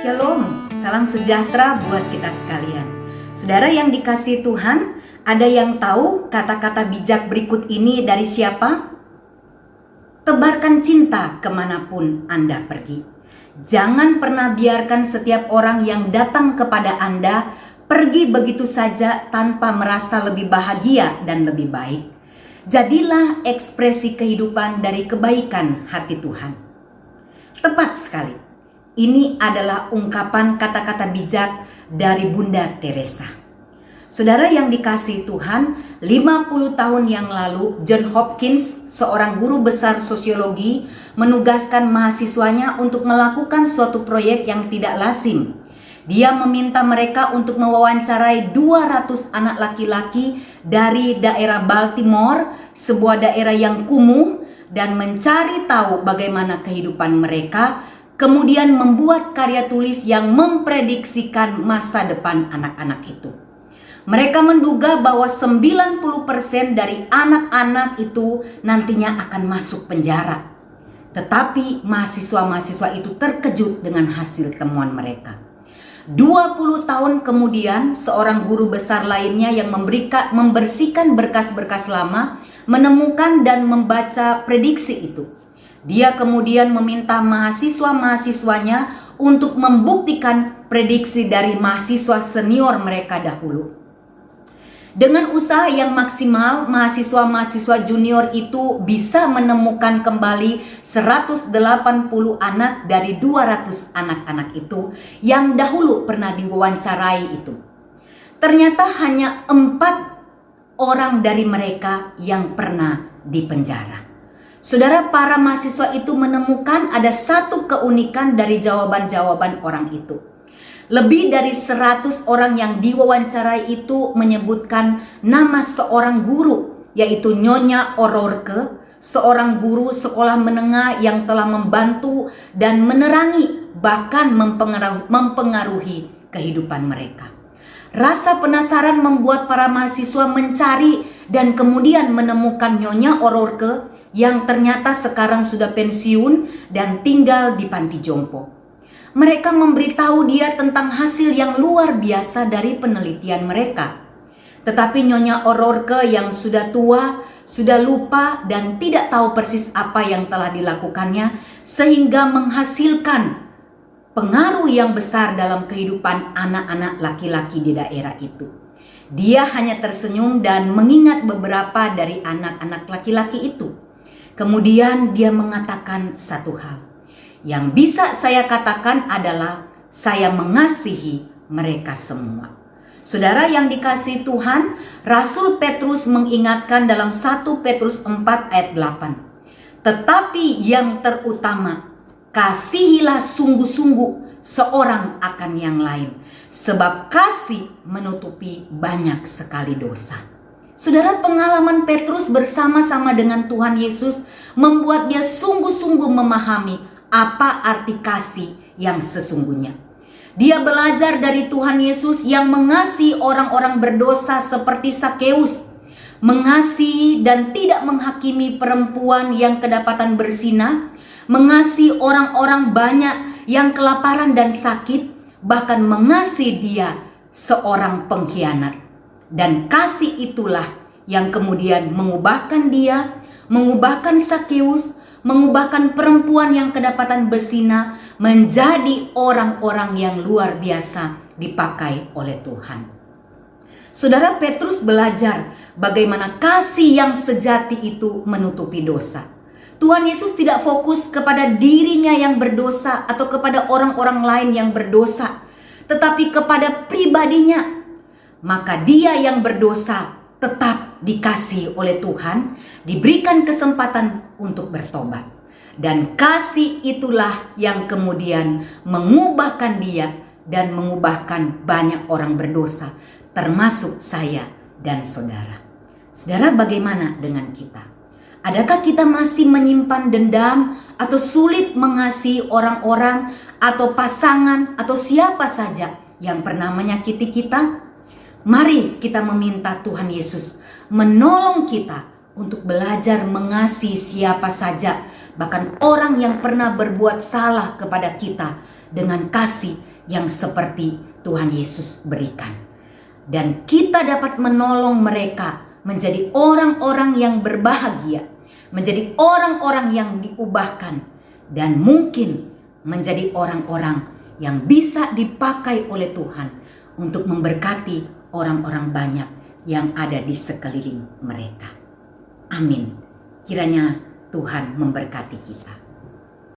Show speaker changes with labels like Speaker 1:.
Speaker 1: Shalom, salam sejahtera buat kita sekalian. Saudara yang dikasihi Tuhan, ada yang tahu kata-kata bijak berikut ini dari siapa? Tebarkan cinta kemanapun Anda pergi. Jangan pernah biarkan setiap orang yang datang kepada Anda pergi begitu saja tanpa merasa lebih bahagia dan lebih baik. Jadilah ekspresi kehidupan dari kebaikan hati Tuhan. Tepat sekali. Ini adalah ungkapan kata-kata bijak dari Bunda Teresa. Saudara yang dikasihi Tuhan, 50 tahun yang lalu John Hopkins, seorang guru besar sosiologi, menugaskan mahasiswanya untuk melakukan suatu proyek yang tidak lazim. Dia meminta mereka untuk mewawancarai 200 anak laki-laki dari daerah Baltimore, sebuah daerah yang kumuh, dan mencari tahu bagaimana kehidupan mereka, kemudian membuat karya tulis yang memprediksikan masa depan anak-anak itu. Mereka menduga bahwa 90% dari anak-anak itu nantinya akan masuk penjara. Tetapi mahasiswa-mahasiswa itu terkejut dengan hasil temuan mereka. 20 tahun kemudian, seorang guru besar lainnya yang membersihkan berkas-berkas lama menemukan dan membaca prediksi itu. Dia kemudian meminta mahasiswa-mahasiswanya untuk membuktikan prediksi dari mahasiswa senior mereka dahulu. Dengan usaha yang maksimal, mahasiswa-mahasiswa junior itu bisa menemukan kembali 180 anak dari 200 anak-anak itu yang dahulu pernah diwawancarai itu. Ternyata hanya 4 orang dari mereka yang pernah dipenjara. Saudara, para mahasiswa itu menemukan ada satu keunikan dari jawaban-jawaban orang itu. Lebih dari 100 orang yang diwawancarai itu menyebutkan nama seorang guru, yaitu Nyonya O'Rourke, seorang guru sekolah menengah yang telah membantu dan menerangi, bahkan mempengaruhi kehidupan mereka. Rasa penasaran membuat para mahasiswa mencari dan kemudian menemukan Nyonya O'Rourke yang ternyata sekarang sudah pensiun dan tinggal di panti jompo. Mereka memberitahu dia tentang hasil yang luar biasa dari penelitian mereka. Tetapi Nyonya O'Rourke yang sudah tua, sudah lupa dan tidak tahu persis apa yang telah dilakukannya, sehingga menghasilkan pengaruh yang besar dalam kehidupan anak-anak laki-laki di daerah itu. Dia hanya tersenyum dan mengingat beberapa dari anak-anak laki-laki itu. Kemudian dia mengatakan satu hal. Yang bisa saya katakan adalah saya mengasihi mereka semua. Saudara yang dikasihi Tuhan, Rasul Petrus mengingatkan dalam 1 Petrus 4 ayat 8. Tetapi yang terutama, kasihilah sungguh-sungguh seorang akan yang lain. Sebab kasih menutupi banyak sekali dosa. Saudara, pengalaman Petrus bersama-sama dengan Tuhan Yesus membuat dia sungguh-sungguh memahami apa arti kasih yang sesungguhnya. Dia belajar dari Tuhan Yesus yang mengasihi orang-orang berdosa seperti Sakeus, mengasihi dan tidak menghakimi perempuan yang kedapatan berzina, mengasihi orang-orang banyak yang kelaparan dan sakit, bahkan mengasihi dia seorang pengkhianat. Dan kasih itulah yang kemudian mengubahkan dia, mengubahkan Sakeus, mengubahkan perempuan yang kedapatan berzina menjadi orang-orang yang luar biasa dipakai oleh Tuhan. Saudara, Petrus belajar bagaimana kasih yang sejati itu menutupi dosa. Tuhan Yesus tidak fokus kepada dirinya yang berdosa atau kepada orang-orang lain yang berdosa, tetapi kepada pribadinya. Maka dia yang berdosa tetap dikasihi oleh Tuhan, diberikan kesempatan untuk bertobat. Dan kasih itulah yang kemudian mengubahkan dia dan mengubahkan banyak orang berdosa, termasuk saya dan saudara. Saudara, bagaimana dengan kita? Adakah kita masih menyimpan dendam atau sulit mengasihi orang-orang atau pasangan atau siapa saja yang pernah menyakiti kita? Mari kita meminta Tuhan Yesus menolong kita untuk belajar mengasihi siapa saja, bahkan orang yang pernah berbuat salah kepada kita, dengan kasih yang seperti Tuhan Yesus berikan. Dan kita dapat menolong mereka menjadi orang-orang yang berbahagia, menjadi orang-orang yang diubahkan, dan mungkin menjadi orang-orang yang bisa dipakai oleh Tuhan untuk memberkati orang-orang banyak yang ada di sekeliling mereka. Amin. Kiranya Tuhan memberkati kita.